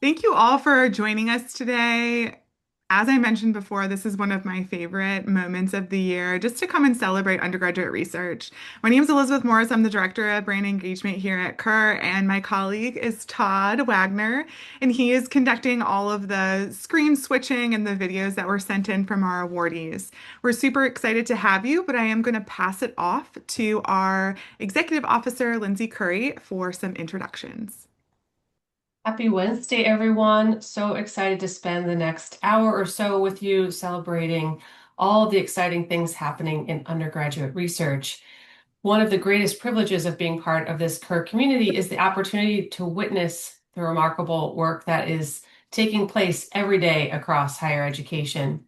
Thank you all for joining us today. As I mentioned before, this is one of my favorite moments of the year just to come and celebrate undergraduate research. My name is Elizabeth Morris. I'm the Director of Brand Engagement here at CUR, and my colleague is Todd Wagner, and he is conducting all of the screen switching and the videos that were sent in from our awardees. We're super excited to have you, but I am going to pass it off to our Executive Officer, Lindsay Curry, for some introductions. Happy Wednesday, everyone. So excited to spend the next hour or so with you celebrating all the exciting things happening in undergraduate research. One of the greatest privileges of being part of this CUR community is the opportunity to witness the remarkable work that is taking place every day across higher education.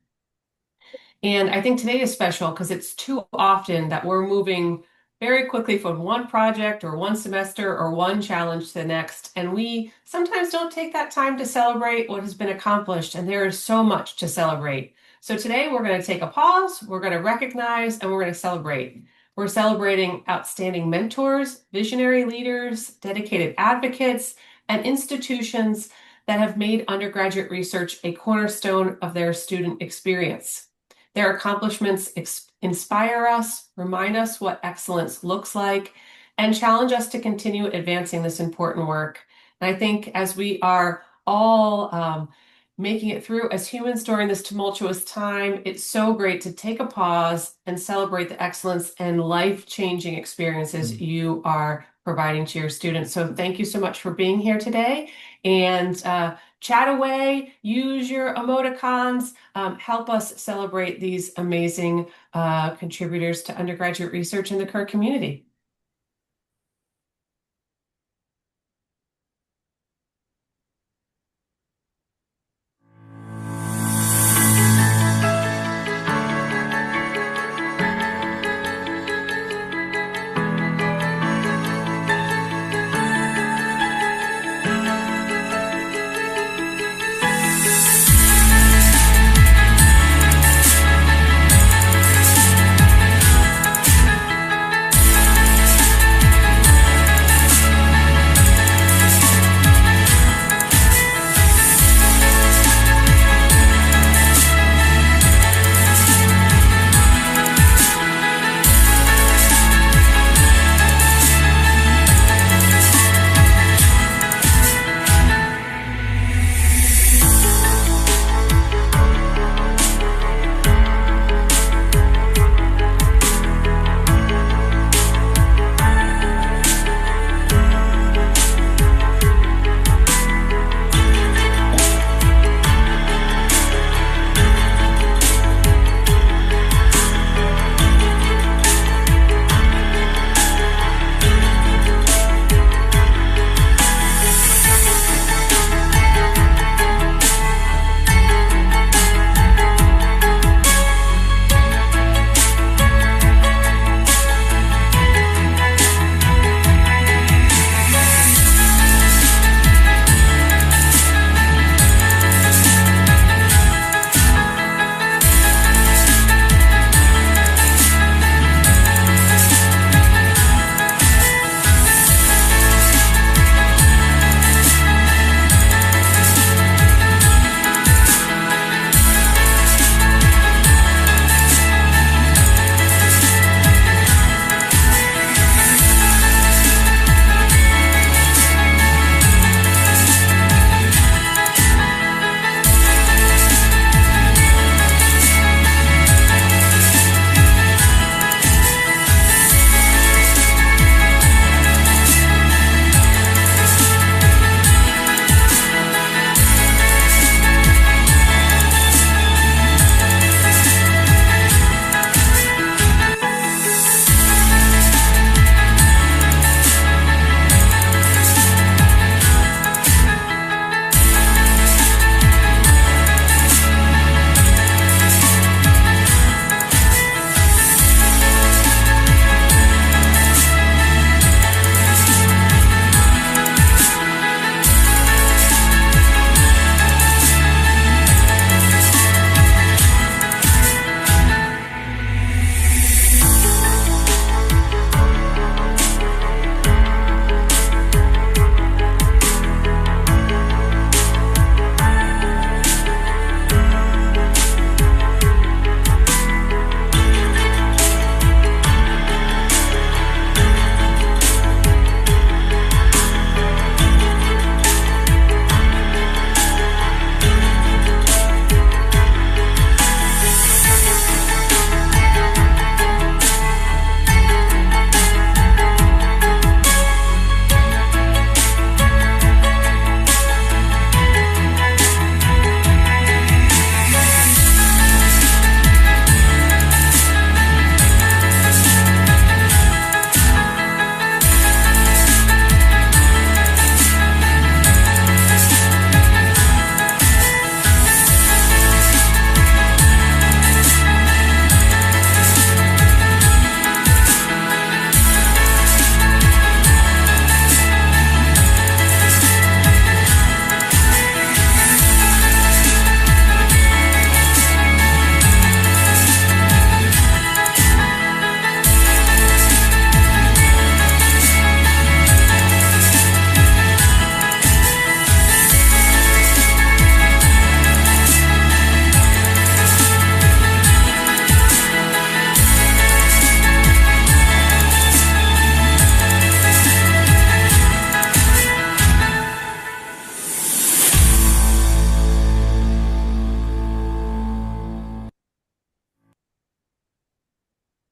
And I think today is special because it's too often that we're moving very quickly from one project or one semester or one challenge to the next. And we sometimes don't take that time to celebrate what has been accomplished. And there is so much to celebrate. So today we're going to take a pause, we're going to recognize, and we're going to celebrate. We're celebrating outstanding mentors, visionary leaders, dedicated advocates, and institutions that have made undergraduate research a cornerstone of their student experience. Their accomplishments inspire us, remind us what excellence looks like, and challenge us to continue advancing this important work. And I think as we are all making it through as humans during this tumultuous time, it's so great to take a pause and celebrate the excellence and life-changing experiences you are providing to your students. So thank you so much for being here today. And chat away, use your emoticons, help us celebrate these amazing contributors to undergraduate research in the CUR community.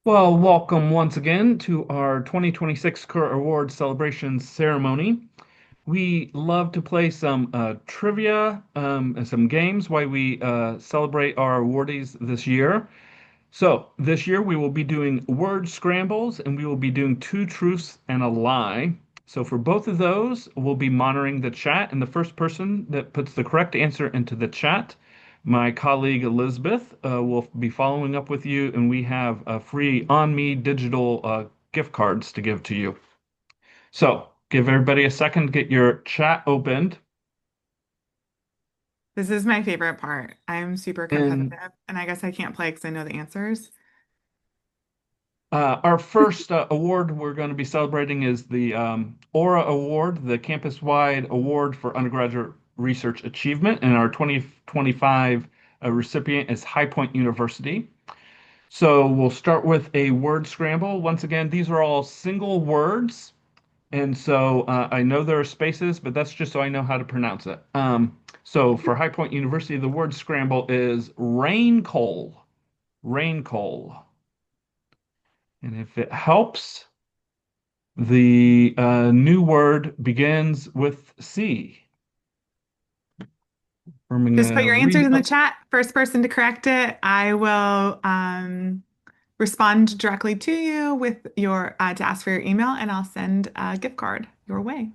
Well, welcome once again to our 2026 CUR Award celebration ceremony. We love to play some trivia and some games while we celebrate our awardees this year. So, this year we will be doing word scrambles and we will be doing two truths and a lie. So, for both of those, we'll be monitoring the chat, and the first person that puts the correct answer into the chat, my colleague Elizabeth, will be following up with you, and we have free on me digital gift cards to give to you. So, give everybody a second to get your chat opened. This is my favorite part. I'm super And competitive, and I guess I can't play because I know the answers. Our first award we're going to be celebrating is the Aura Award, the campus-wide award for undergraduate research achievement, and our 2025 recipient is High Point University. So we'll start with a word scramble. Once again, these are all single words, and so I know there are spaces, but that's just so I know how to pronounce it. So for High Point University, the word scramble is rain coal. Rain coal. And if it helps, the new word begins with C. I'm going Just put to your read answers it in the up. chat. First person to correct it, I will respond directly to you with your to ask for your email, and I'll send a gift card your way.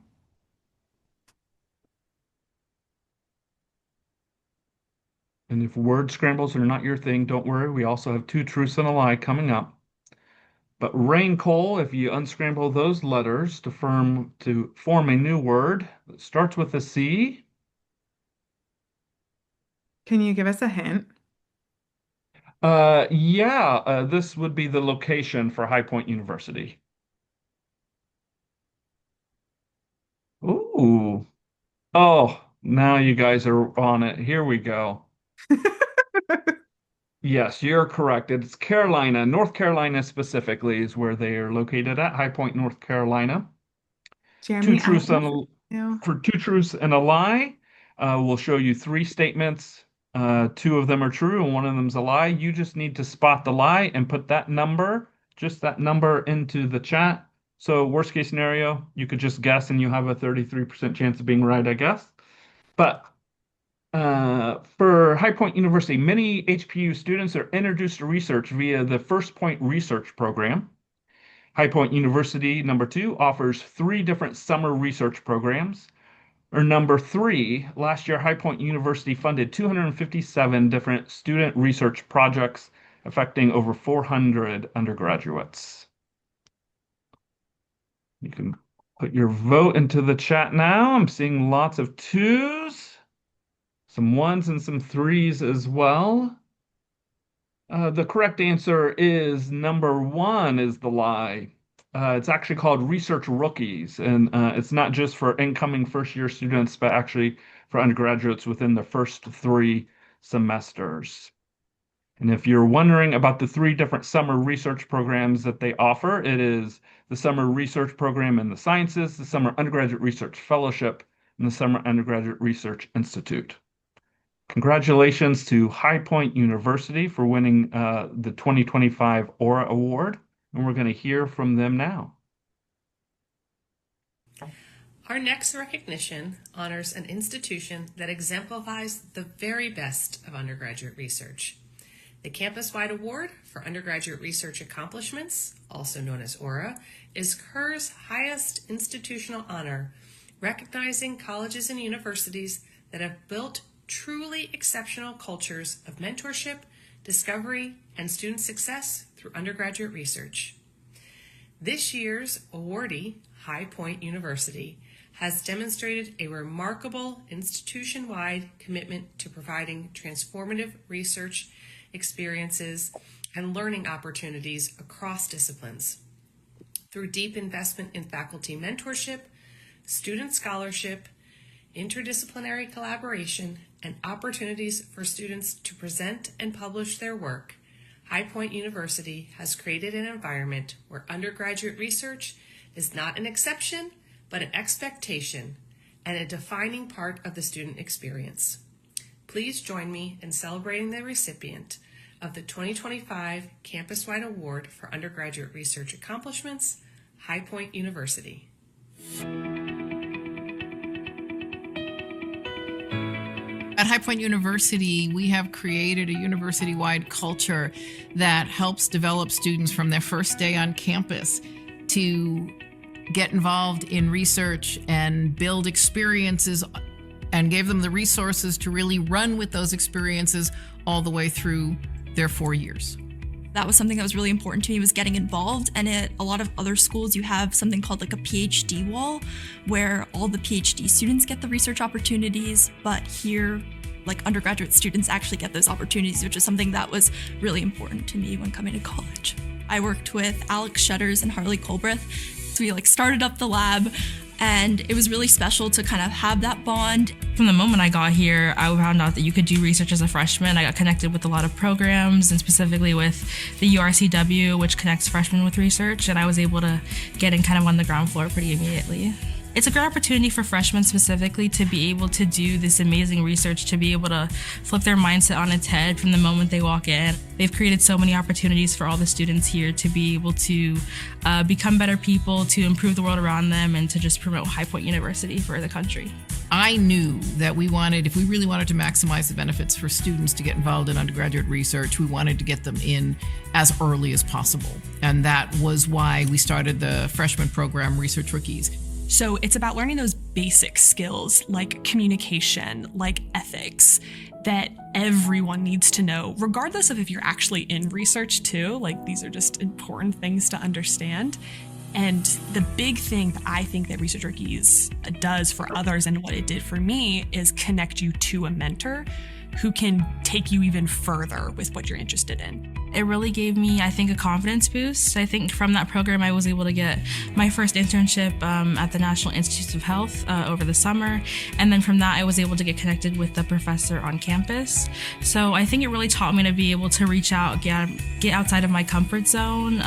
And if word scrambles are not your thing, don't worry. We also have two truths and a lie coming up. But rain coal, if you unscramble those letters to form a new word that starts with a C, Can you give us a hint? yeah, this would be the location for High Point University. Ooh. Oh, now you guys are on it. Here we go. Yes, you're correct. It's Carolina. North Carolina specifically is where they are located at, High Point, North Carolina. Two Jeremy truths and Irons? a, No. for two truths and a lie, we'll show you three statements. Two of them are true and one of them's a lie. You just need to spot the lie and put that number, just that number, into the chat. So worst case scenario, you could just guess and you have a 33% chance of being right, I guess. But for High Point University, many HPU students are introduced to research via the First Point Research Program. High Point University, number two, offers three different summer research programs. Or number three, last year, High Point University funded 257 different student research projects affecting over 400 undergraduates. You can put your vote into the chat now. I'm seeing lots of twos, some ones, and some threes as well. The correct answer is number one is the lie. It's actually called Research Rookies, and it's not just for incoming first year students, but actually for undergraduates within the first three semesters. And if you're wondering about the three different summer research programs that they offer, it is the Summer Research Program in the Sciences, the Summer Undergraduate Research Fellowship, and the Summer Undergraduate Research Institute. Congratulations to High Point University for winning the 2025 Aura Award, and we're going to hear from them now. Our next recognition honors an institution that exemplifies the very best of undergraduate research. The campus-wide award for undergraduate research accomplishments, also known as Aura, is CUR's highest institutional honor, recognizing colleges and universities that have built truly exceptional cultures of mentorship, discovery, and student success through undergraduate research. This year's awardee, High Point University, has demonstrated a remarkable institution-wide commitment to providing transformative research experiences and learning opportunities across disciplines. Through deep investment in faculty mentorship, student scholarship, interdisciplinary collaboration, and opportunities for students to present and publish their work, High Point University has created an environment where undergraduate research is not an exception, but an expectation and a defining part of the student experience. Please join me in celebrating the recipient of the 2025 Campus-Wide Award for Undergraduate Research Accomplishments, High Point University. At High Point University, we have created a university-wide culture that helps develop students from their first day on campus to get involved in research and build experiences and gave them the resources to really run with those experiences all the way through their 4 years. That was something that was really important to me, was getting involved. And at a lot of other schools, you have something called like a PhD wall, where all the PhD students get the research opportunities, but here, like undergraduate students actually get those opportunities, which is something that was really important to me when coming to college. I worked with Alex Shutters and Harley Colbreth. So we started up the lab, and it was really special to kind of have that bond. From the moment I got here, I found out that you could do research as a freshman. I got connected with a lot of programs, and specifically with the URCW, which connects freshmen with research, and I was able to get in kind of on the ground floor pretty immediately. It's a great opportunity for freshmen specifically to be able to do this amazing research, to be able to flip their mindset on its head from the moment they walk in. They've created so many opportunities for all the students here to be able to become better people, to improve the world around them, and to just promote High Point University for the country. I knew that if we really wanted to maximize the benefits for students to get involved in undergraduate research, we wanted to get them in as early as possible. And that was why we started the freshman program, Research Rookies. So it's about learning those basic skills like communication, like ethics, that everyone needs to know, regardless of if you're actually in research too. Like, these are just important things to understand. And the big thing that I think that Research Rookies does for others, and what it did for me, is connect you to a mentor who can take you even further with what you're interested in. It really gave me, I think, a confidence boost. I think from that program, I was able to get my first internship at the National Institutes of Health over the summer. And then from that, I was able to get connected with the professor on campus. So I think it really taught me to be able to reach out, get outside of my comfort zone,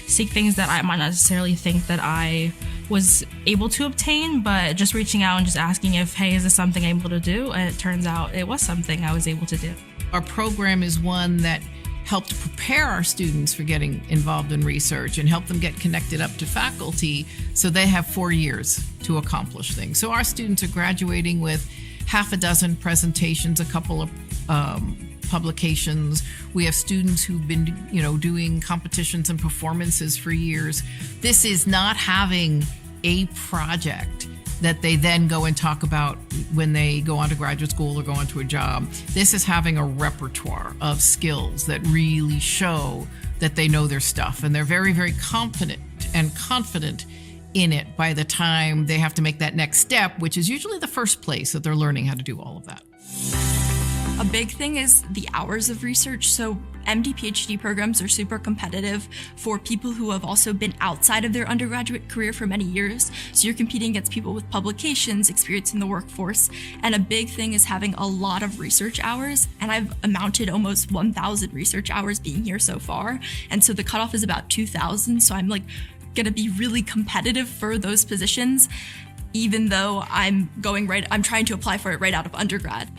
seek things that I might not necessarily think that I was able to obtain, but just reaching out and just asking if, hey, is this something I'm able to do? And it turns out it was something I was able to do. Our program is one that helped prepare our students for getting involved in research and help them get connected up to faculty so they have 4 years to accomplish things. So our students are graduating with half a dozen presentations, a couple of publications. We have students who've been, doing competitions and performances for years. This is not having a project that they then go and talk about when they go on to graduate school or go on to a job. This is having a repertoire of skills that really show that they know their stuff, and they're very, very confident in it by the time they have to make that next step, which is usually the first place that they're learning how to do all of that. A big thing is the hours of research. So MD PhD programs are super competitive for people who have also been outside of their undergraduate career for many years. So you're competing against people with publications, experience in the workforce. And a big thing is having a lot of research hours. And I've amounted almost 1,000 research hours being here so far. And so the cutoff is about 2,000. So I'm going to be really competitive for those positions, even though I'm trying to apply for it right out of undergrad.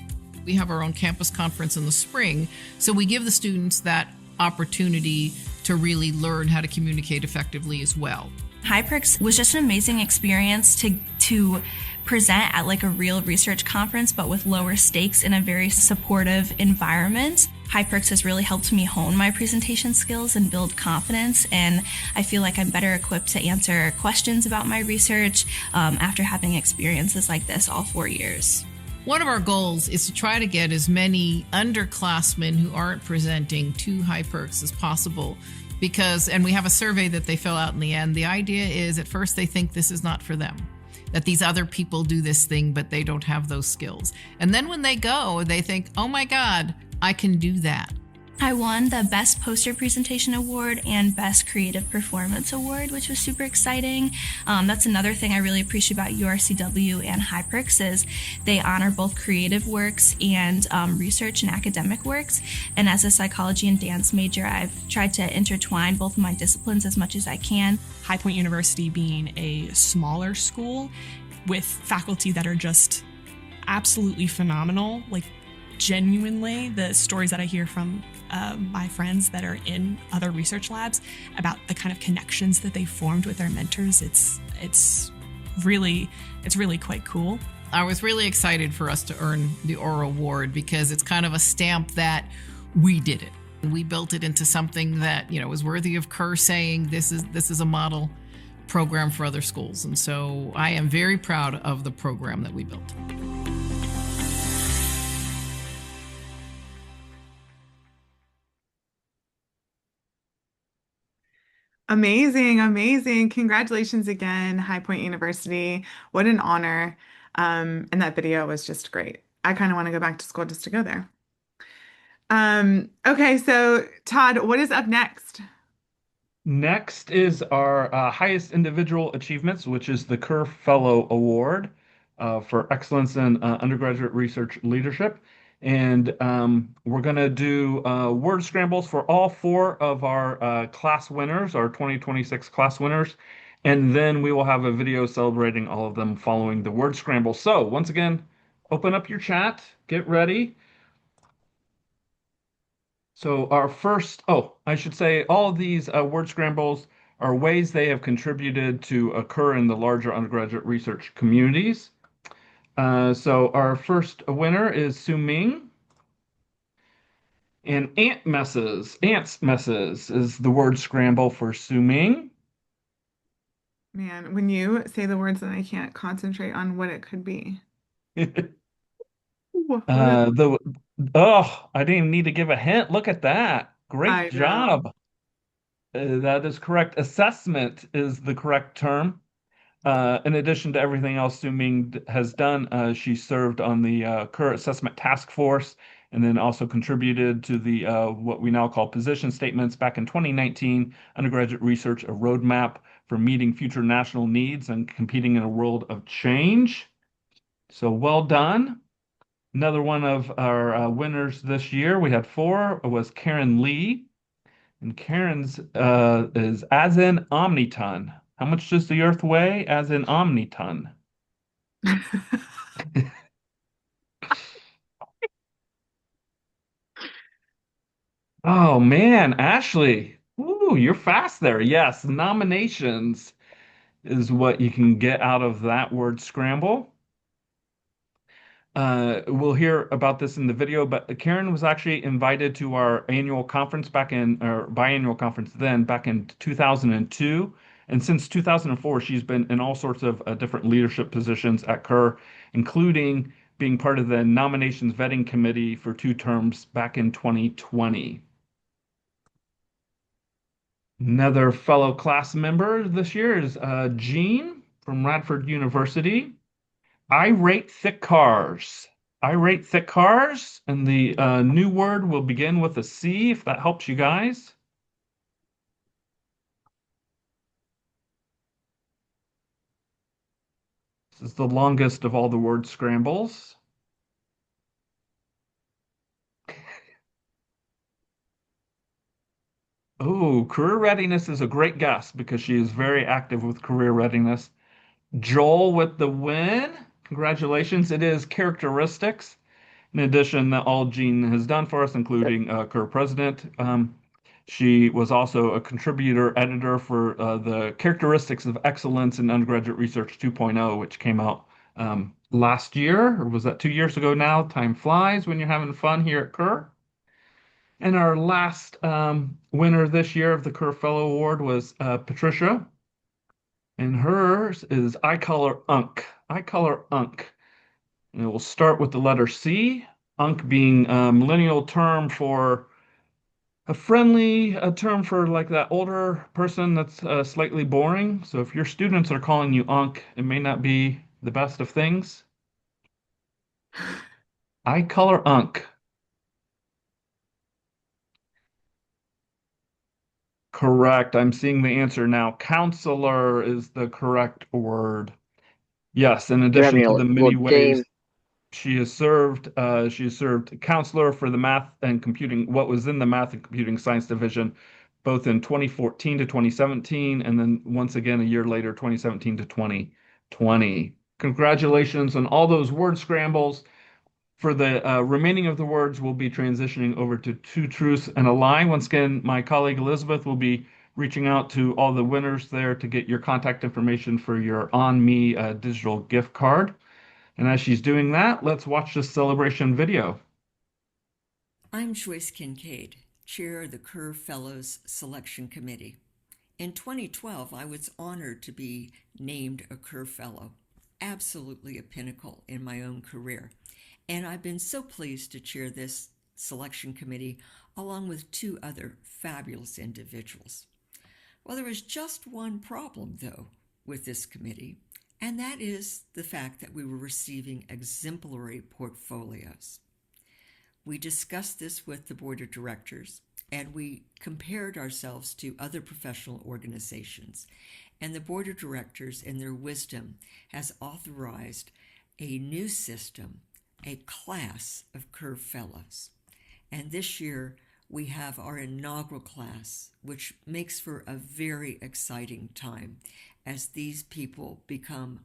We have our own campus conference in the spring, so we give the students that opportunity to really learn how to communicate effectively as well. HyPerks was just an amazing experience to present at a real research conference, but with lower stakes in a very supportive environment. HyPerks has really helped me hone my presentation skills and build confidence, and I feel like I'm better equipped to answer questions about my research after having experiences like this all 4 years. One of our goals is to try to get as many underclassmen who aren't presenting to HyPerks as possible and we have a survey that they fill out in the end. The idea is at first they think this is not for them, that these other people do this thing, but they don't have those skills. And then when they go, they think, oh my God, I can do that. I won the Best Poster Presentation Award and Best Creative Performance Award, which was super exciting. That's another thing I really appreciate about URCW and HyPerks is they honor both creative works and research and academic works. And as a psychology and dance major, I've tried to intertwine both of my disciplines as much as I can. High Point University being a smaller school with faculty that are just absolutely phenomenal, genuinely, the stories that I hear from my friends that are in other research labs about the kind of connections that they formed with their mentors, it's really quite cool. I was really excited for us to earn the Aura Award because it's kind of a stamp that we did it. We built it into something that, was worthy of CUR saying this is a model program for other schools. And so I am very proud of the program that we built. Amazing, amazing. Congratulations again, High Point University. What an honor. And that video was just great. I kind of want to go back to school just to go there. Okay, so Todd, what is up next? Next is our highest individual achievements, which is the CUR Fellow Award for excellence in undergraduate research leadership. And we're going to do word scrambles for all four of our class winners, our 2026 class winners. And then we will have a video celebrating all of them following the word scramble. So once again, open up your chat, get ready. So our first, I should say all of these word scrambles are ways they have contributed to occur in the larger undergraduate research communities. So our first winner is Su Ming. And ants messes is the word scramble for Su Ming. Man, when you say the words, then I can't concentrate on what it could be. What the Oh, I didn't even need to give a hint. Look at that. Great I know. job. That is correct. Assessment is the correct term. In addition to everything else Su Ming has done, she served on the CUR Assessment Task Force and then also contributed to the what we now call position statements back in 2019, Undergraduate Research, a roadmap for meeting future national needs and competing in a world of change. So well done. Another one of our winners this year, we had four, was Karen Lee. And Karen's is as in omniton. How much does the Earth weigh as in omniton? Oh man, Ashley. Ooh, you're fast there. Yes, nominations is what you can get out of that word scramble. We'll hear about this in the video, but Karen was actually invited to our annual conference or biannual conference then, back in 2002. And since 2004, she's been in all sorts of different leadership positions at CUR, including being part of the nominations vetting committee for 2 terms back in 2020. Another fellow class member this year is Jean from Radford University. I rate thick cars. I rate thick cars, and the new word will begin with a C, if that helps you guys. This is the longest of all the word scrambles. Oh, career readiness is a great guess because she is very active with career readiness. Joel with the win. Congratulations. It is characteristics. In addition, all Jean has done for us, including CUR president. She was also a contributor editor for the Characteristics of Excellence in Undergraduate Research 2.0, which came out last year, or was that 2 years ago now? Time flies when you're having fun here at CUR. And our last winner this year of the CUR Fellow Award was Patricia. And hers is I color Unk. I color Unk. And we'll start with the letter C, Unk being a millennial term for a term for like that older person that's slightly boring. So if your students are calling you Unk, it may not be the best of things. I color Unk. Correct. I'm seeing the answer now. Counselor is the correct word. Yes, in You're addition having a to the little many ways game. she has served counselor for the math and computing, what was in the math and computing science division, both in 2014 to 2017, and then once again a year later, 2017 to 2020. Congratulations on all those word scrambles. For the remaining of the words, we'll be transitioning over to Two Truths and a Lie. Once again, my colleague Elizabeth will be reaching out to all the winners there to get your contact information for your On Me digital gift card. And as she's doing that, let's watch this celebration video. I'm Joyce Kincaid, Chair of the CUR Fellows Selection Committee. In 2012, I was honored to be named a CUR Fellow, absolutely a pinnacle in my own career. And I've been so pleased to chair this selection committee along with two other fabulous individuals. Well, there is just one problem, though, with this committee, and that is the fact that we were receiving exemplary portfolios. We discussed this with the board of directors, and we compared ourselves to other professional organizations. And the board of directors, in their wisdom, has authorized a new system, a class of CUR Fellows. And this year, we have our inaugural class, which makes for a very exciting time as these people become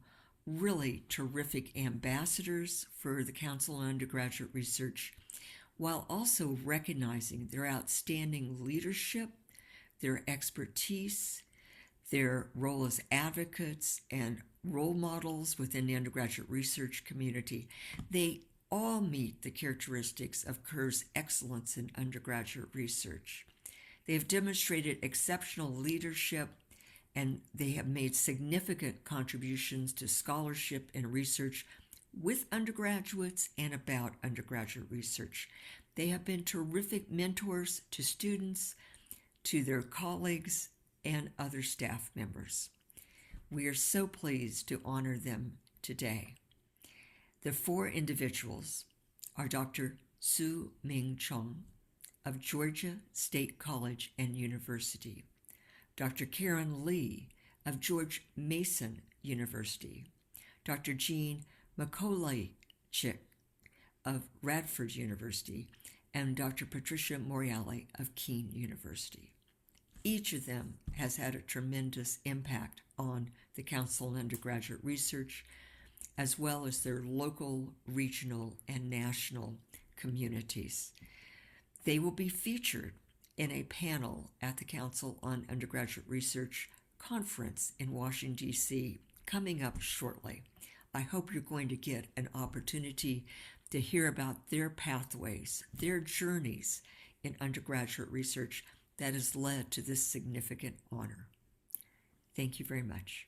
really terrific ambassadors for the Council on Undergraduate Research, while also recognizing their outstanding leadership, their expertise, their role as advocates and role models within the undergraduate research community. They all meet the characteristics of CUR's excellence in undergraduate research. They have demonstrated exceptional leadership, and they have made significant contributions to scholarship and research with undergraduates and about undergraduate research. They have been terrific mentors to students, to their colleagues, and other staff members. We are so pleased to honor them today. The four individuals are Dr. Su Ming Chung of Georgia State College and University, Dr. Karen Lee of George Mason University, Dr. Jean Makolajczyk of Radford University, and Dr. Patricia Moriali of Keene University. Each of them has had a tremendous impact on the Council on Undergraduate Research, as well as their local, regional, and national communities. They will be featured in a panel at the Council on Undergraduate Research conference in Washington, D.C., coming up shortly. I hope you're going to get an opportunity to hear about their pathways, their journeys in undergraduate research that has led to this significant honor. Thank you very much.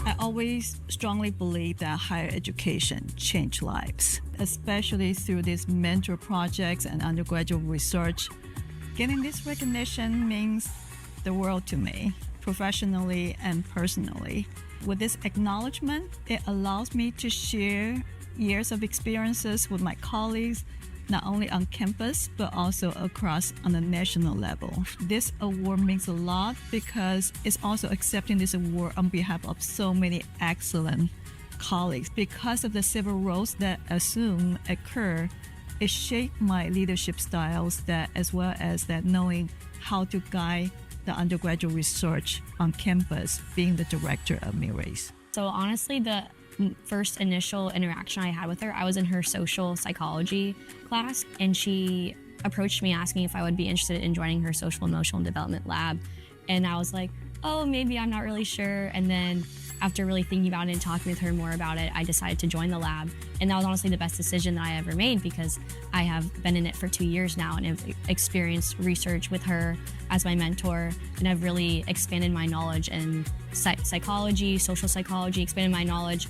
I always strongly believe that higher education changes lives, especially through these mentor projects and undergraduate research. Getting this recognition means the world to me, professionally and personally. With this acknowledgement, it allows me to share years of experiences with my colleagues, not only on campus, but also across on the national level. This award means a lot because it's also accepting this award on behalf of so many excellent colleagues. Because of the several roles that assume occur, it shaped my leadership styles, that as well as that knowing how to guide the undergraduate research on campus, being the director of MIRACE. So honestly, the first initial interaction I had with her, I was in her social psychology class, and she approached me asking if I would be interested in joining her social emotional development lab. And I was like, oh, maybe, I'm not really sure. And then after really thinking about it and talking with her more about it, I decided to join the lab. And that was honestly the best decision that I ever made, because I have been in it for 2 years now and have experienced research with her as my mentor. And I've really expanded my knowledge in psychology, social psychology, expanded my knowledge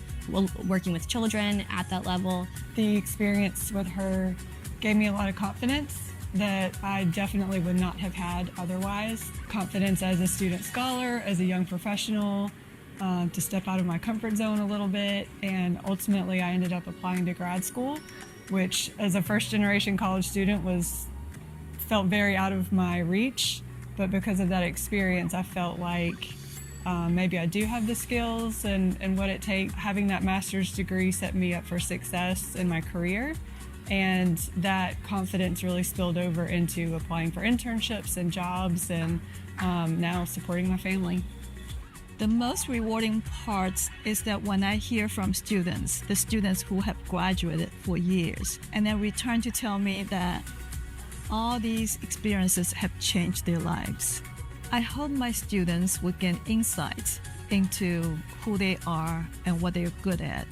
working with children at that level. The experience with her gave me a lot of confidence that I definitely would not have had otherwise. Confidence as a student scholar, as a young professional, to step out of my comfort zone a little bit, and ultimately I ended up applying to grad school, which as a first-generation college student felt very out of my reach, but because of that experience I felt like maybe I do have the skills and what it takes. Having that master's degree set me up for success in my career, and that confidence really spilled over into applying for internships and jobs, and now supporting my family. The most rewarding part is that when I hear from students, the students who have graduated for years, and then return to tell me that all these experiences have changed their lives. I hope my students will gain insights into who they are and what they're good at.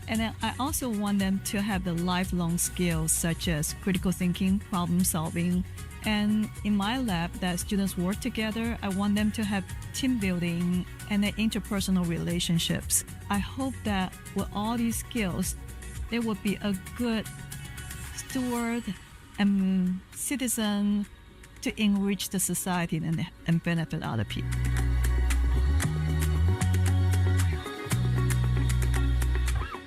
And then I also want them to have the lifelong skills such as critical thinking, problem solving. And in my lab that students work together, I want them to have team building and interpersonal relationships. I hope that with all these skills, they will be a good steward and citizen to enrich the society and benefit other people.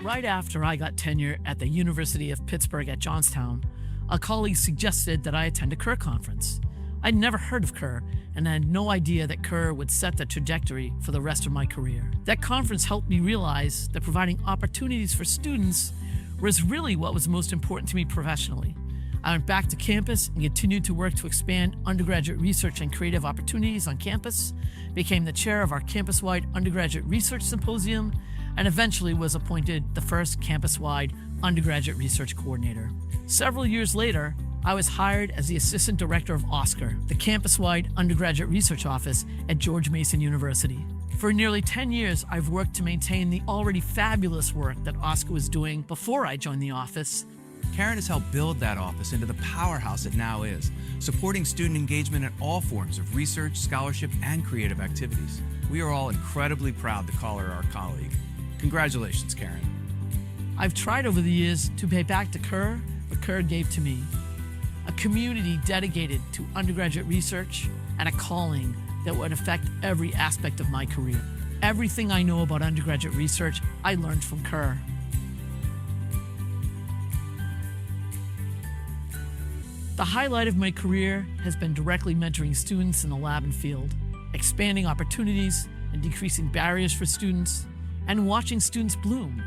Right after I got tenure at the University of Pittsburgh at Johnstown, a colleague suggested that I attend a CUR conference. I'd never heard of CUR and had no idea that CUR would set the trajectory for the rest of my career. That conference helped me realize that providing opportunities for students was really what was most important to me professionally. I went back to campus and continued to work to expand undergraduate research and creative opportunities on campus, became the chair of our campus-wide undergraduate research symposium, and eventually was appointed the first campus-wide undergraduate research coordinator. Several years later, I was hired as the assistant director of OSCAR, the campus-wide undergraduate research office at George Mason University. For nearly 10 years, I've worked to maintain the already fabulous work that OSCAR was doing before I joined the office. Karen has helped build that office into the powerhouse it now is, supporting student engagement in all forms of research, scholarship, and creative activities. We are all incredibly proud to call her our colleague. Congratulations, Karen. I've tried over the years to pay back to CUR what CUR gave to me. A community dedicated to undergraduate research and a calling that would affect every aspect of my career. Everything I know about undergraduate research, I learned from CUR. The highlight of my career has been directly mentoring students in the lab and field, expanding opportunities and decreasing barriers for students, and watching students bloom.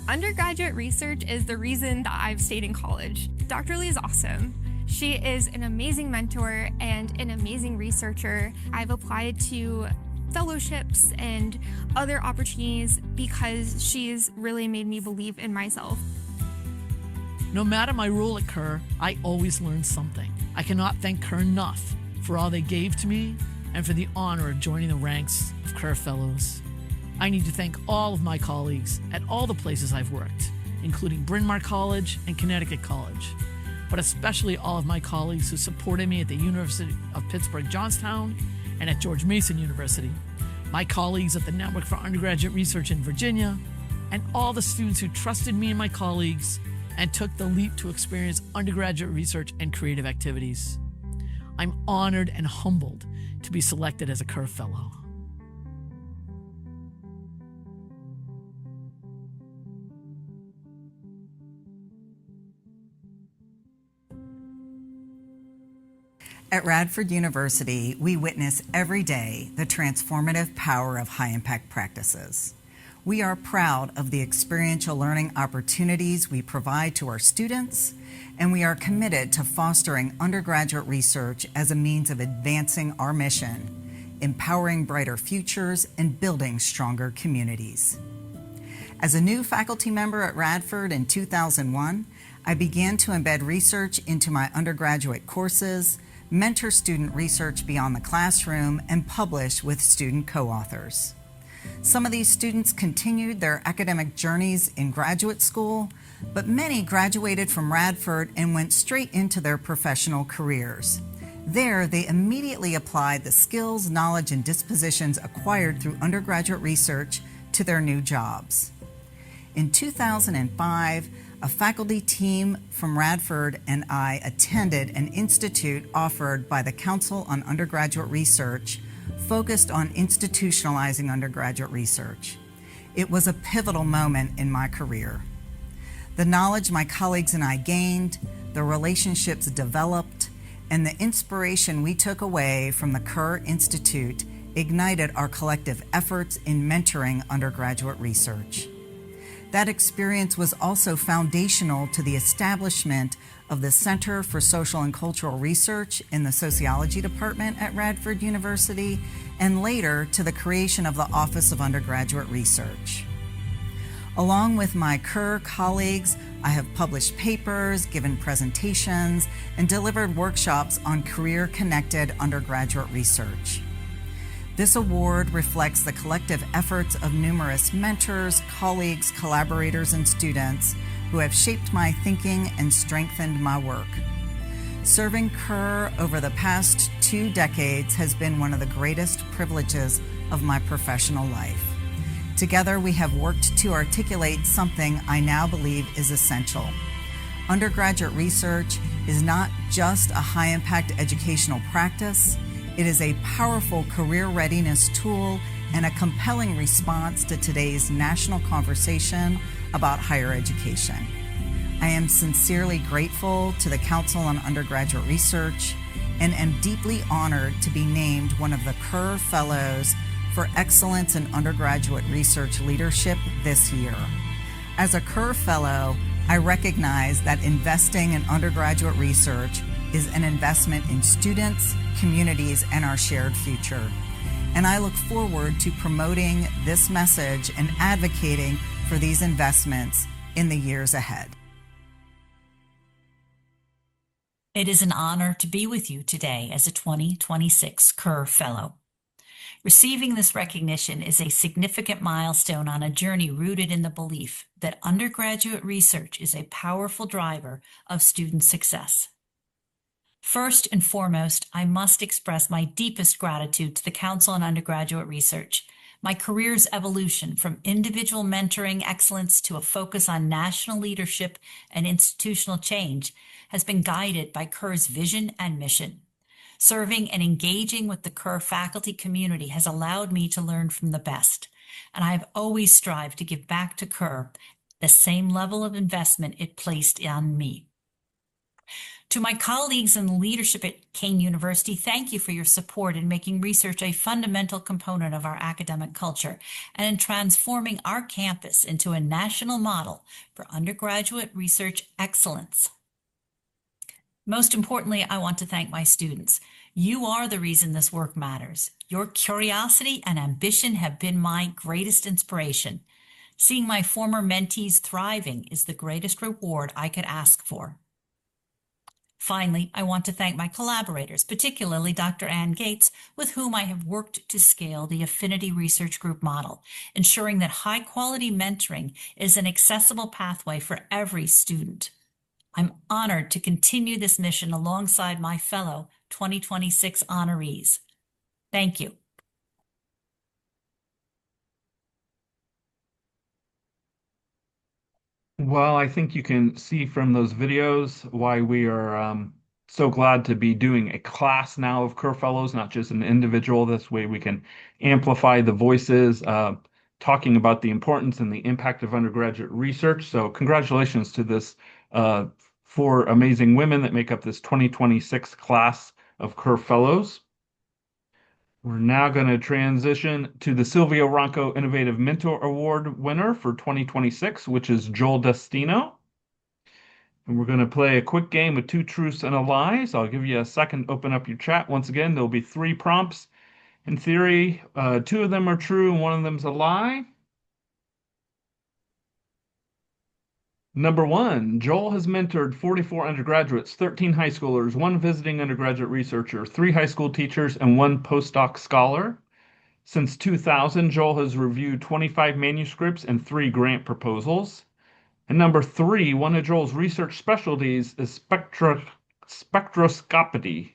Undergraduate research is the reason that I've stayed in college. Dr. Lee is awesome. She is an amazing mentor and an amazing researcher. I've applied to fellowships and other opportunities because she's really made me believe in myself. No matter my role at CUR, I always learn something. I cannot thank CUR enough for all they gave to me and for the honor of joining the ranks of CUR Fellows. I need to thank all of my colleagues at all the places I've worked, including Bryn Mawr College and Connecticut College, but especially all of my colleagues who supported me at the University of Pittsburgh Johnstown and at George Mason University, my colleagues at the Network for Undergraduate Research in Virginia, and all the students who trusted me and my colleagues and took the leap to experience undergraduate research and creative activities. I'm honored and humbled to be selected as a CUR Fellow. At Radford University, we witness every day the transformative power of high-impact practices. We are proud of the experiential learning opportunities we provide to our students, and we are committed to fostering undergraduate research as a means of advancing our mission, empowering brighter futures, and building stronger communities. As a new faculty member at Radford in 2001, I began to embed research into my undergraduate courses, mentor student research beyond the classroom, and publish with student co-authors. Some of these students continued their academic journeys in graduate school, but many graduated from Radford and went straight into their professional careers. There, they immediately applied the skills, knowledge, and dispositions acquired through undergraduate research to their new jobs. In 2005, a faculty team from Radford and I attended an institute offered by the Council on Undergraduate Research focused on institutionalizing undergraduate research. It was a pivotal moment in my career. The knowledge my colleagues and I gained, the relationships developed, and the inspiration we took away from the CUR Institute ignited our collective efforts in mentoring undergraduate research. That experience was also foundational to the establishment of the Center for Social and Cultural Research in the Sociology Department at Radford University, and later to the creation of the Office of Undergraduate Research. Along with my CUR colleagues, I have published papers, given presentations, and delivered workshops on career-connected undergraduate research. This award reflects the collective efforts of numerous mentors, colleagues, collaborators, and students who have shaped my thinking and strengthened my work. Serving CUR over the past 2 decades has been one of the greatest privileges of my professional life. Together, we have worked to articulate something I now believe is essential. Undergraduate research is not just a high-impact educational practice, it is a powerful career readiness tool and a compelling response to today's national conversation about higher education. I am sincerely grateful to the Council on Undergraduate Research and am deeply honored to be named one of the CUR Fellows for Excellence in Undergraduate Research Leadership this year. As a CUR Fellow, I recognize that investing in undergraduate research is an investment in students, communities, and our shared future. And I look forward to promoting this message and advocating for these investments in the years ahead. It is an honor to be with you today as a 2026 CUR Fellow. Receiving this recognition is a significant milestone on a journey rooted in the belief that undergraduate research is a powerful driver of student success. First and foremost, I must express my deepest gratitude to the Council on Undergraduate Research. My career's evolution from individual mentoring excellence to a focus on national leadership and institutional change has been guided by CUR's vision and mission. Serving and engaging with the CUR faculty community has allowed me to learn from the best, and I have always strived to give back to CUR the same level of investment it placed on me. To my colleagues in leadership at Kane University, thank you for your support in making research a fundamental component of our academic culture and in transforming our campus into a national model for undergraduate research excellence. Most importantly, I want to thank my students. You are the reason this work matters. Your curiosity and ambition have been my greatest inspiration. Seeing my former mentees thriving is the greatest reward I could ask for. Finally, I want to thank my collaborators, particularly Dr. Ann Gates, with whom I have worked to scale the Affinity Research Group model, ensuring that high-quality mentoring is an accessible pathway for every student. I'm honored to continue this mission alongside my fellow 2026 honorees. Thank you. Well, I think you can see from those videos why we are so glad to be doing a class now of CUR Fellows, not just an individual. This way we can amplify the voices, talking about the importance and the impact of undergraduate research. So congratulations to this 4 amazing women that make up this 2026 class of CUR Fellows. We're now going to transition to the Silvia Ronco Innovative Mentor Award winner for 2026, which is Joel Destino. And we're going to play a quick game of 2 truths and a lie. So I'll give you a second to open up your chat. Once again, there'll be 3 prompts. In theory, 2 of them are true and 1 of them's a lie. Number 1, Joel has mentored 44 undergraduates, 13 high schoolers, 1 visiting undergraduate researcher, 3 high school teachers, and 1 postdoc scholar. Since 2000, Joel has reviewed 25 manuscripts and 3 grant proposals. And number 3, one of Joel's research specialties is spectroscopy,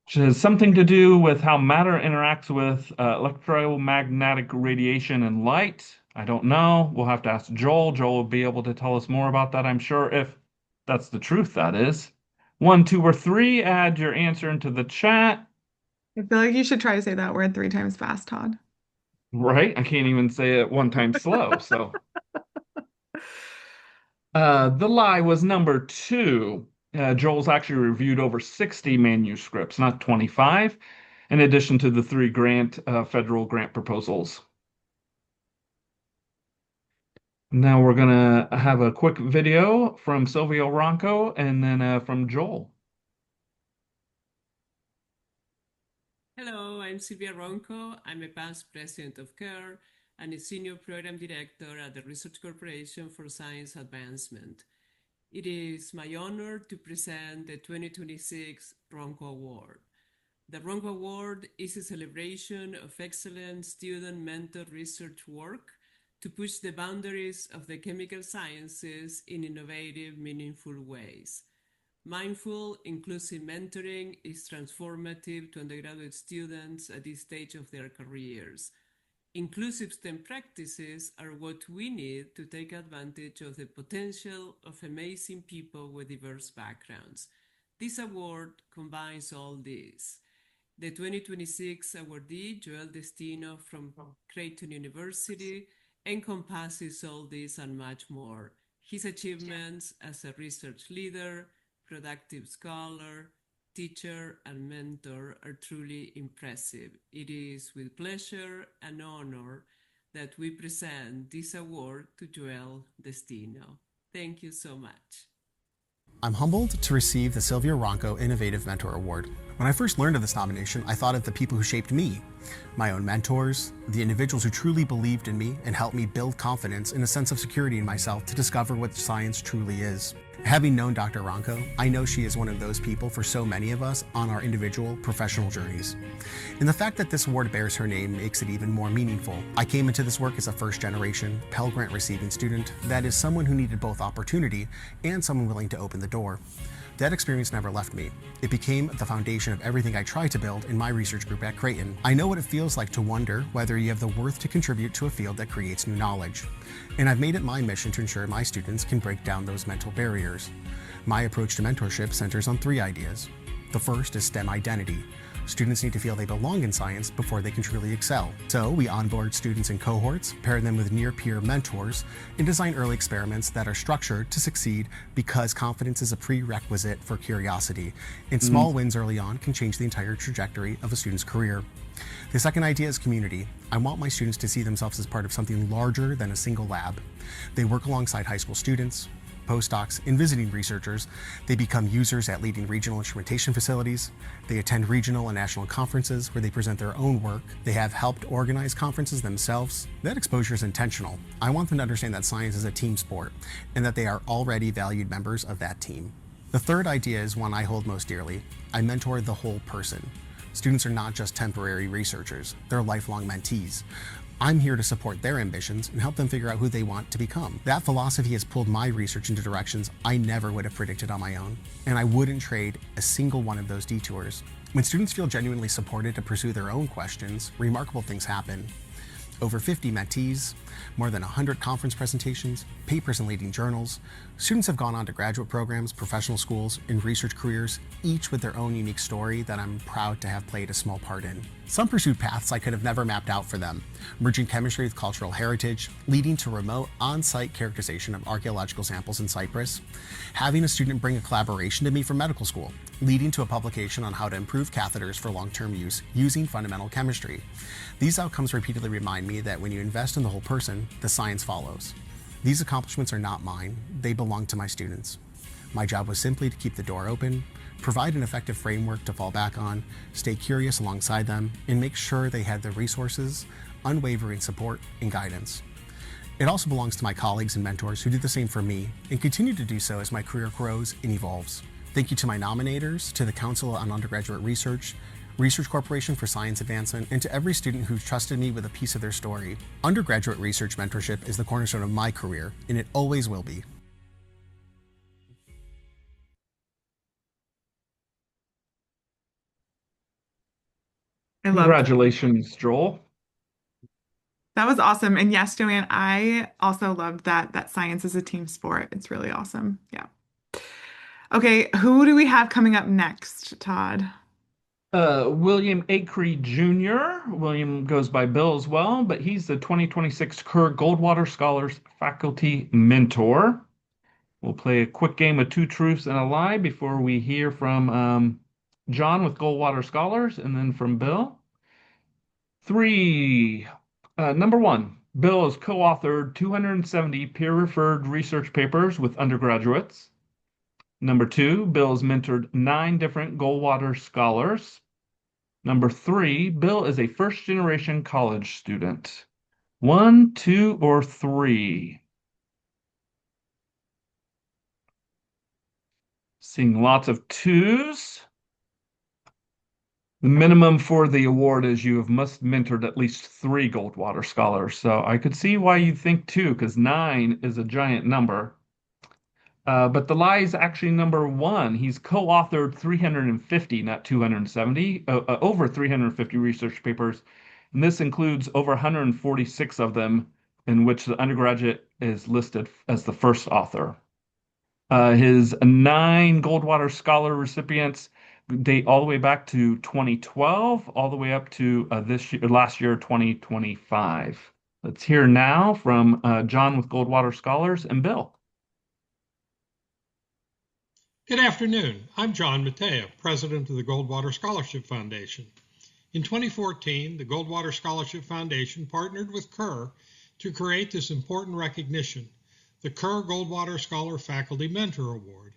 which has something to do with how matter interacts with electromagnetic radiation and light. I don't know. We'll have to ask Joel. Joel will be able to tell us more about that, I'm sure, if that's the truth, that is. 1, 2, or 3, add your answer into the chat. I feel like you should try to say that word 3 times fast, Todd. Right? I can't even say it 1 time slow, so. The lie was number 2. Joel's actually reviewed over 60 manuscripts, not 25, in addition to the 3 federal grant proposals. Now we're gonna have a quick video from Silvia Ronco and then from Joel. Hello, I'm Silvia Ronco. I'm a past president of CUR and a senior program director at the Research Corporation for Science Advancement. It is my honor to present the 2026 Ronco Award. The Ronco Award is a celebration of excellent student-mentored research work to push the boundaries of the chemical sciences in innovative, meaningful ways. Mindful, inclusive mentoring is transformative to undergraduate students at this stage of their careers. Inclusive STEM practices are what we need to take advantage of the potential of amazing people with diverse backgrounds. This award combines all these. The 2026 awardee, Joel Destino from Creighton University, encompasses all this and much more. His achievements as a research leader, productive scholar, teacher, and mentor are truly impressive. It is with pleasure and honor that we present this award to Joel Destino. Thank you so much. I'm humbled to receive the Silvia Ronco Innovative Mentor Award. When I first learned of this nomination, I thought of the people who shaped me, my own mentors, the individuals who truly believed in me and helped me build confidence and a sense of security in myself to discover what science truly is. Having known Dr. Ronco, I know she is one of those people for so many of us on our individual professional journeys. And the fact that this award bears her name makes it even more meaningful. I came into this work as a first-generation Pell Grant receiving student, that is someone who needed both opportunity and someone willing to open the door. That experience never left me. It became the foundation of everything I try to build in my research group at Creighton. I know what it feels like to wonder whether you have the worth to contribute to a field that creates new knowledge. And I've made it my mission to ensure my students can break down those mental barriers. My approach to mentorship centers on 3 ideas. The first is STEM identity. Students need to feel they belong in science before they can truly excel. So we onboard students in cohorts, pair them with near-peer mentors, and design early experiments that are structured to succeed because confidence is a prerequisite for curiosity. And small wins early on can change the entire trajectory of a student's career. The second idea is community. I want my students to see themselves as part of something larger than a single lab. They work alongside high school students, postdocs, and visiting researchers. They become users at leading regional instrumentation facilities. They attend regional and national conferences where they present their own work. They have helped organize conferences themselves. That exposure is intentional. I want them to understand that science is a team sport and that they are already valued members of that team. The third idea is one I hold most dearly. I mentor the whole person. Students are not just temporary researchers, they're lifelong mentees. I'm here to support their ambitions and help them figure out who they want to become. That philosophy has pulled my research into directions I never would have predicted on my own, and I wouldn't trade a single one of those detours. When students feel genuinely supported to pursue their own questions, remarkable things happen. Over 50 mentees, more than 100 conference presentations, papers in leading journals. Students have gone on to graduate programs, professional schools, and research careers, each with their own unique story that I'm proud to have played a small part in. Some pursued paths I could have never mapped out for them, merging chemistry with cultural heritage, leading to remote on-site characterization of archaeological samples in Cyprus, having a student bring a collaboration to me from medical school, leading to a publication on how to improve catheters for long-term use using fundamental chemistry. These outcomes repeatedly remind me that when you invest in the whole person, the science follows. These accomplishments are not mine, they belong to my students. My job was simply to keep the door open, provide an effective framework to fall back on, stay curious alongside them, and make sure they had the resources, unwavering support, and guidance. It also belongs to my colleagues and mentors who did the same for me and continue to do so as my career grows and evolves. Thank you to my nominators, to the Council on Undergraduate Research, Research Corporation for Science Advancement, and to every student who trusted me with a piece of their story. Undergraduate research mentorship is the cornerstone of my career, and it always will be. Congratulations, Joel. That was awesome. And yes, Joanne, I also loved that science is a team sport. It's really awesome. Yeah. Okay, who do we have coming up next, Todd? William Acree Jr. William goes by Bill as well, but he's the 2026 CUR-Goldwater Scholars Faculty Mentor. We'll play a quick game of 2 truths and a lie before we hear from John with Goldwater Scholars and then from Bill. 3. Number 1, Bill has co-authored 270 peer-referred research papers with undergraduates. Number 2, Bill has mentored 9 different Goldwater scholars. Number 3, Bill is a first-generation college student. 1, 2, or 3? Seeing lots of 2s. The minimum for the award is you must mentored at least 3 Goldwater scholars. So I could see why you think 2, because 9 is a giant number. But the lie is actually number 1. He's co-authored 350, not 270, over 350 research papers. And this includes over 146 of them in which the undergraduate is listed as the first author. His 9 Goldwater Scholar recipients date all the way back to 2012, all the way up to last year, 2025. Let's hear now from John with Goldwater Scholars and Bill. Good afternoon. I'm John Mateo, president of the Goldwater Scholarship Foundation. In 2014, the Goldwater Scholarship Foundation partnered with CUR to create this important recognition, the CUR-Goldwater Scholar Faculty Mentor Award,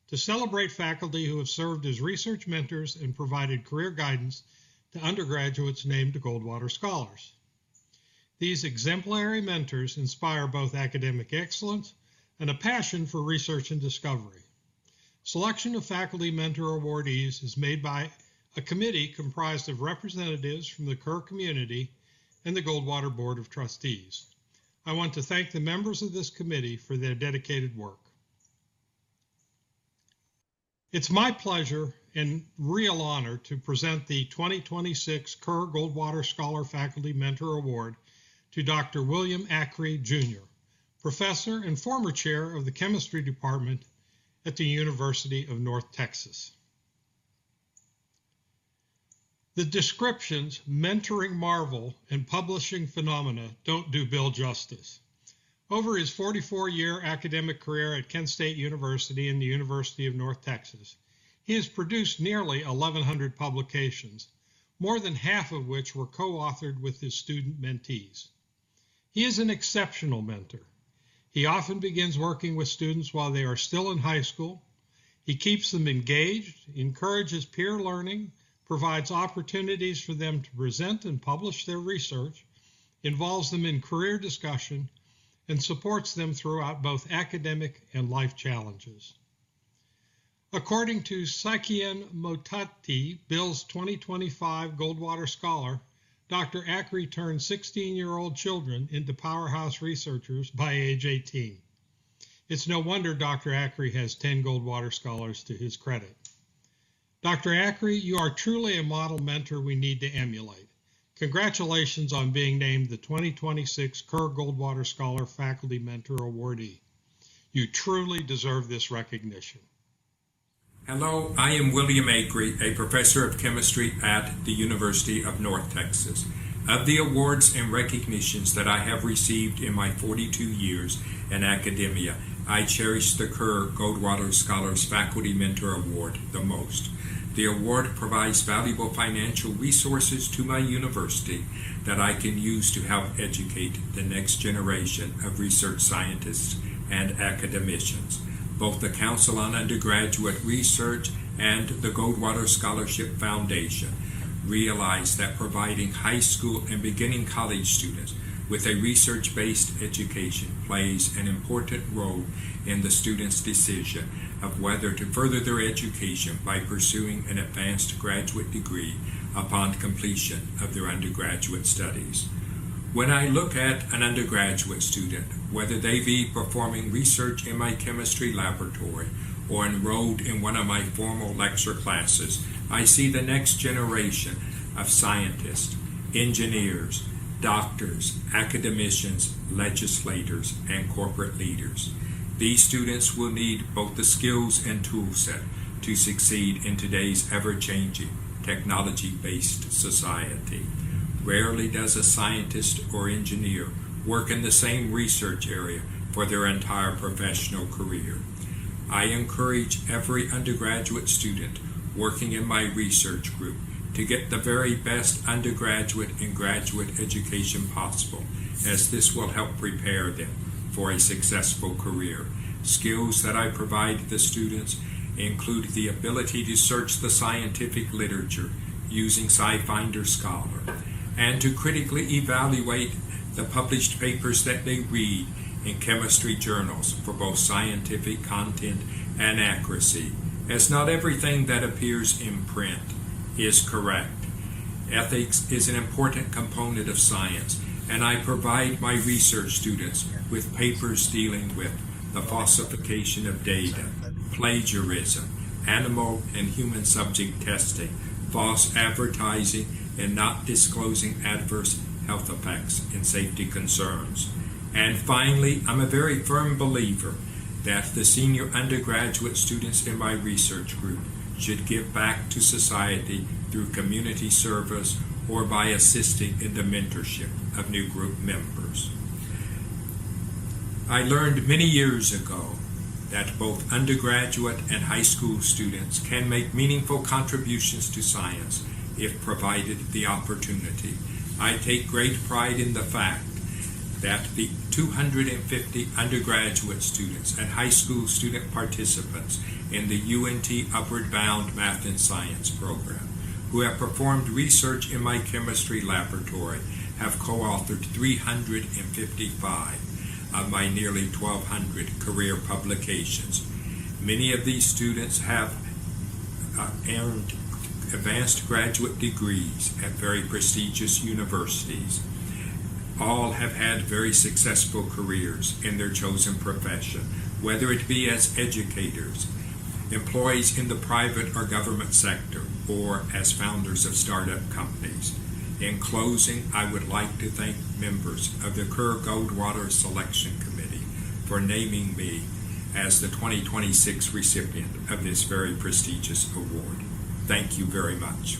to celebrate faculty who have served as research mentors and provided career guidance to undergraduates named Goldwater Scholars. These exemplary mentors inspire both academic excellence and a passion for research and discovery. Selection of faculty mentor awardees is made by a committee comprised of representatives from the CUR community and the Goldwater Board of Trustees. I want to thank the members of this committee for their dedicated work. It's my pleasure and real honor to present the 2026 CUR-Goldwater Scholar Faculty Mentor Award to Dr. William Acree, Jr., professor and former chair of the chemistry department at the University of North Texas. The descriptions mentoring marvel and publishing phenomena don't do Bill justice. Over his 44-year academic career at Kent State University and the University of North Texas, he has produced nearly 1,100 publications, more than half of which were co-authored with his student mentees. He is an exceptional mentor. He often begins working with students while they are still in high school. He keeps them engaged, encourages peer learning, provides opportunities for them to present and publish their research, involves them in career discussion, and supports them throughout both academic and life challenges. According to Saikien Motati, Bill's 2025 Goldwater Scholar, Dr. Acree turned 16-year-old children into powerhouse researchers by age 18. It's no wonder Dr. Acree has 10 Goldwater Scholars to his credit. Dr. Acree, you are truly a model mentor we need to emulate. Congratulations on being named the 2026 CUR-Goldwater Scholar Faculty Mentor Awardee. You truly deserve this recognition. Hello, I am William Acree, a professor of chemistry at the University of North Texas. Of the awards and recognitions that I have received in my 42 years in academia, I cherish the CUR-Goldwater Scholars Faculty Mentor Award the most. The award provides valuable financial resources to my university that I can use to help educate the next generation of research scientists and academicians. Both the Council on Undergraduate Research and the Goldwater Scholarship Foundation realize that providing high school and beginning college students with a research-based education plays an important role in the student's decision of whether to further their education by pursuing an advanced graduate degree upon completion of their undergraduate studies. When I look at an undergraduate student, whether they be performing research in my chemistry laboratory or enrolled in one of my formal lecture classes, I see the next generation of scientists, engineers, doctors, academicians, legislators, and corporate leaders. These students will need both the skills and tool set to succeed in today's ever-changing, technology-based society. Rarely does a scientist or engineer work in the same research area for their entire professional career. I encourage every undergraduate student working in my research group to get the very best undergraduate and graduate education possible as this will help prepare them for a successful career. Skills that I provide the students include the ability to search the scientific literature using SciFinder Scholar and to critically evaluate the published papers that they read in chemistry journals for both scientific content and accuracy, as not everything that appears in print is correct. Ethics is an important component of science, and I provide my research students with papers dealing with the falsification of data, plagiarism, animal and human subject testing, false advertising, and not disclosing adverse health effects and safety concerns. And finally, I'm a very firm believer that the senior undergraduate students in my research group should give back to society through community service or by assisting in the mentorship of new group members. I learned many years ago that both undergraduate and high school students can make meaningful contributions to science if provided the opportunity. I take great pride in the fact that the 250 undergraduate students and high school student participants in the UNT Upward Bound Math and Science program who have performed research in my chemistry laboratory have co-authored 355 of my nearly 1,200 career publications. Many of these students have earned advanced graduate degrees at very prestigious universities. All have had very successful careers in their chosen profession, whether it be as educators, employees in the private or government sector, or as founders of startup companies. In closing, I would like to thank members of the CUR-Goldwater Selection Committee for naming me as the 2026 recipient of this very prestigious award. Thank you very much.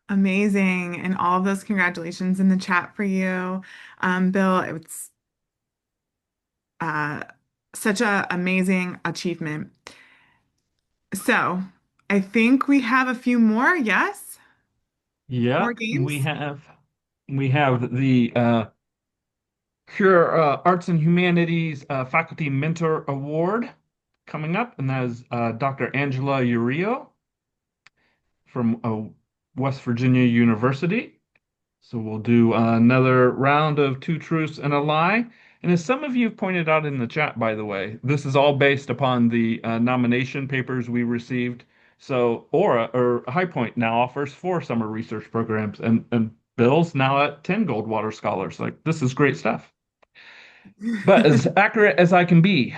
Amazing. And all of those congratulations in the chat for you. Bill, it's such an amazing achievement. So I think we have a few more, yes? Yeah, More games? we have the CUR Arts and Humanities Faculty Mentor Award coming up, and that is Dr. Angela Urio from West Virginia University. So we'll do another round of two truths and a lie. And as some of you pointed out in the chat, by the way, this is all based upon the nomination papers we received. So Aura or High Point now offers 4 summer research programs, and Bill's now at 10 Goldwater scholars. Like, this is great stuff. But as accurate as I can be,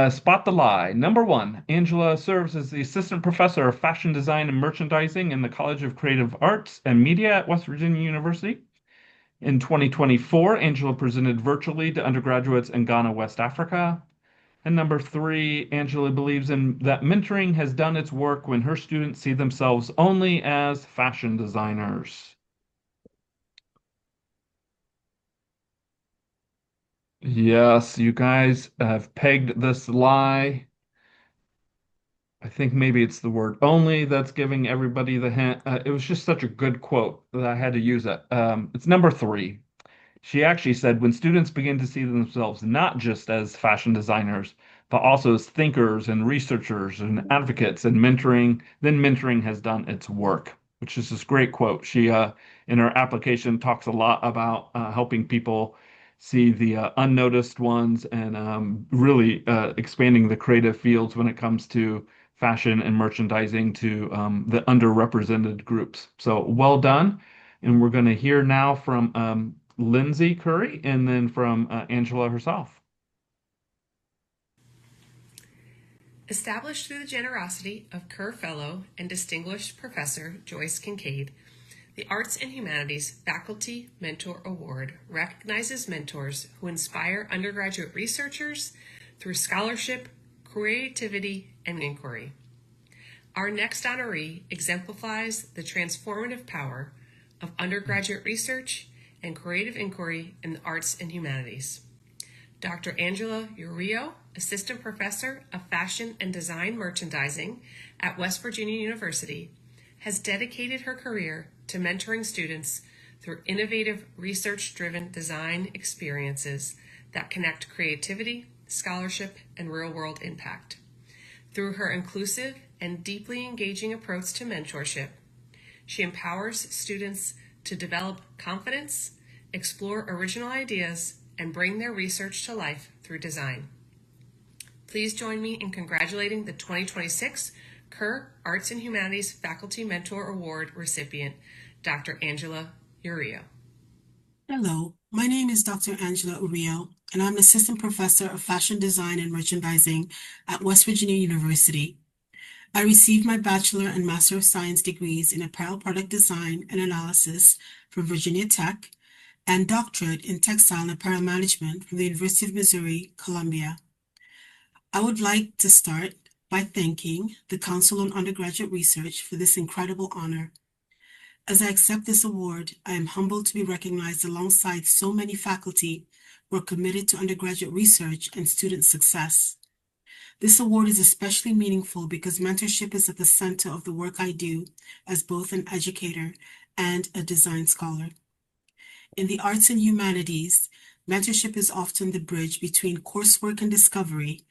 spot the lie. Number 1, Angela serves as the assistant professor of fashion design and merchandising in the College of Creative Arts and Media at West Virginia University. In 2024, Angela presented virtually to undergraduates in Ghana, West Africa. And number 3, Angela believes that mentoring has done its work when her students see themselves only as fashion designers. Yes, you guys have pegged this lie. I think maybe it's the word only that's giving everybody the hint. It was just such a good quote that I had to use it. It's number 3. She actually said, when students begin to see themselves not just as fashion designers, but also as thinkers and researchers and advocates and mentoring, then mentoring has done its work, which is this great quote. She, in her application, talks a lot about helping people see the unnoticed ones and really expanding the creative fields when it comes to fashion and merchandising to the underrepresented groups. So well done. And we're going to hear now from Lindsay Curry and then from Angela herself. Established through the generosity of CUR Fellow and Distinguished Professor Joyce Kincaid, the Arts and Humanities Faculty Mentor Award recognizes mentors who inspire undergraduate researchers through scholarship, creativity, and inquiry. Our next honoree exemplifies the transformative power of undergraduate research and creative inquiry in the arts and humanities. Dr. Angela Urio, Assistant Professor of Fashion and Design Merchandising at West Virginia University, has dedicated her career to mentoring students through innovative research-driven design experiences that connect creativity, scholarship, and real-world impact. Through her inclusive and deeply engaging approach to mentorship, she empowers students to develop confidence, explore original ideas, and bring their research to life through design. Please join me in congratulating the 2026 CUR Arts and Humanities Faculty Mentor Award recipient, Dr. Angela Urio. Hello, my name is Dr. Angela Urio, and I'm an assistant professor of fashion design and merchandising at West Virginia University. I received my Bachelor and Master of Science degrees in apparel product design and analysis from Virginia Tech and doctorate in textile and apparel management from the University of Missouri, Columbia. I would like to start by thanking the Council on Undergraduate Research for this incredible honor. As I accept this award, I am humbled to be recognized alongside so many faculty who are committed to undergraduate research and student success. This award is especially meaningful because mentorship is at the center of the work I do as both an educator and a design scholar. In the arts and humanities, mentorship is often the bridge between coursework and discovery,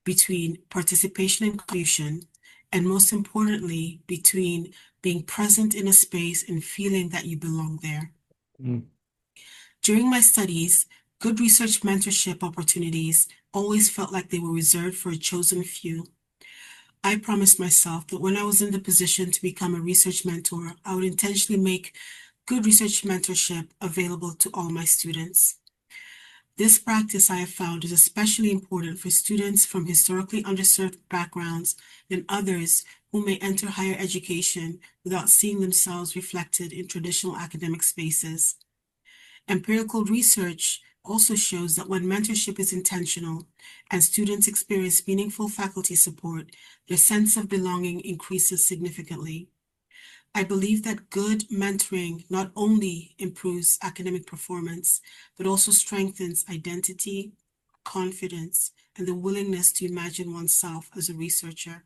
between participation and contribution, and most importantly, between being present in a space and feeling that you belong there. During my studies, good research mentorship opportunities always felt like they were reserved for a chosen few. I promised myself that when I was in the position to become a research mentor, I would intentionally make good research mentorship available to all my students. This practice, I have found, is especially important for students from historically underserved backgrounds and others who may enter higher education without seeing themselves reflected in traditional academic spaces. Empirical research also shows that when mentorship is intentional and students experience meaningful faculty support, their sense of belonging increases significantly. I believe that good mentoring not only improves academic performance, but also strengthens identity, confidence, and the willingness to imagine oneself as a researcher.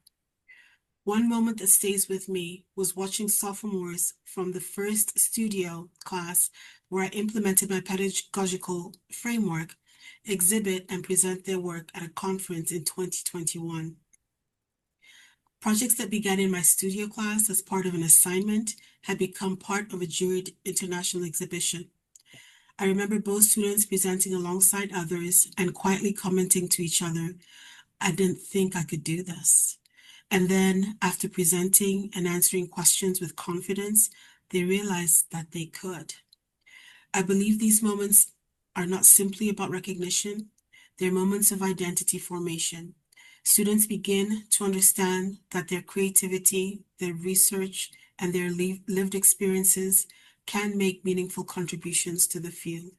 One moment that stays with me was watching sophomores from the first studio class where I implemented my pedagogical framework exhibit and present their work at a conference in 2021. Projects that began in my studio class as part of an assignment had become part of a juried international exhibition. I remember both students presenting alongside others and quietly commenting to each other, "I didn't think I could do this." And then, after presenting and answering questions with confidence, they realized that they could. I believe these moments are not simply about recognition, they're moments of identity formation. Students begin to understand that their creativity, their research, and their lived experiences can make meaningful contributions to the field.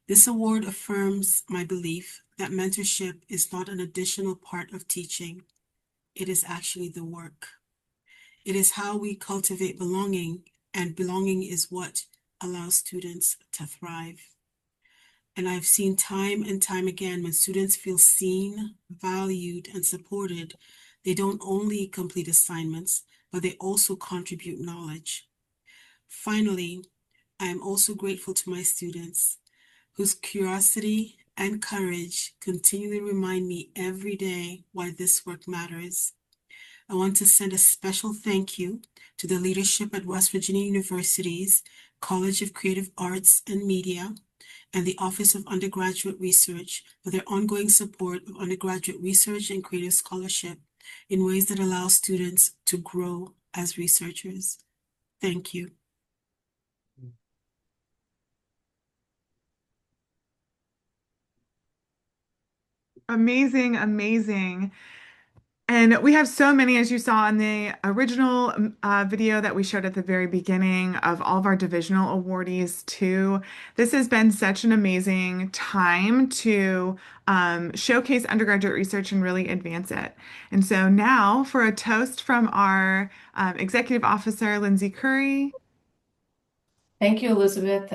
This award affirms my belief that mentorship is not an additional part of teaching. It is actually the work. It is how we cultivate belonging, and belonging is what allows students to thrive. And I've seen time and time again when students feel seen, valued, and supported, they don't only complete assignments, but they also contribute knowledge. Finally, I am also grateful to my students whose curiosity and courage continually remind me every day why this work matters. I want to send a special thank you to the leadership at West Virginia University's College of Creative Arts and Media and the Office of Undergraduate Research for their ongoing support of undergraduate research and creative scholarship in ways that allow students to grow as researchers. Thank you. Amazing, amazing. And we have so many, as you saw in the original video that we showed at the very beginning, of all of our divisional awardees too. This has been such an amazing time to showcase undergraduate research and really advance it. And so now for a toast from our Executive Officer, Lindsay Curry. Thank you, Elizabeth.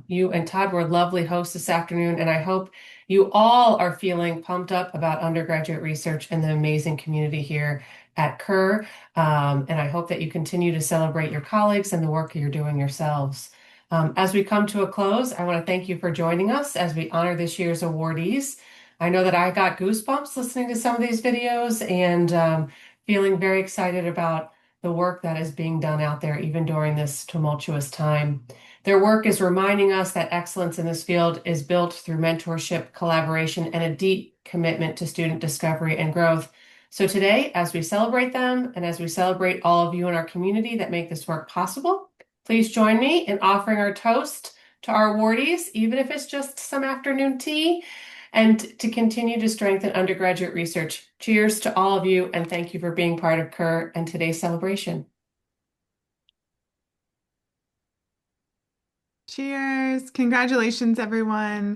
You and Todd were lovely hosts this afternoon, and I hope you all are feeling pumped up about undergraduate research and the amazing community here at CUR. And I hope that you continue to celebrate your colleagues and the work you're doing yourselves. As we come to a close, I want to thank you for joining us as we honor this year's awardees. I know that I got goosebumps listening to some of these videos and feeling very excited about the work that is being done out there, even during this tumultuous time. Their work is reminding us that excellence in this field is built through mentorship, collaboration, and a deep commitment to student discovery and growth. So today, as we celebrate them and as we celebrate all of you in our community that make this work possible, please join me in offering our toast to our awardees, even if it's just some afternoon tea, and to continue to strengthen undergraduate research. Cheers to all of you, and thank you for being part of CUR and today's celebration. Cheers. Congratulations, everyone.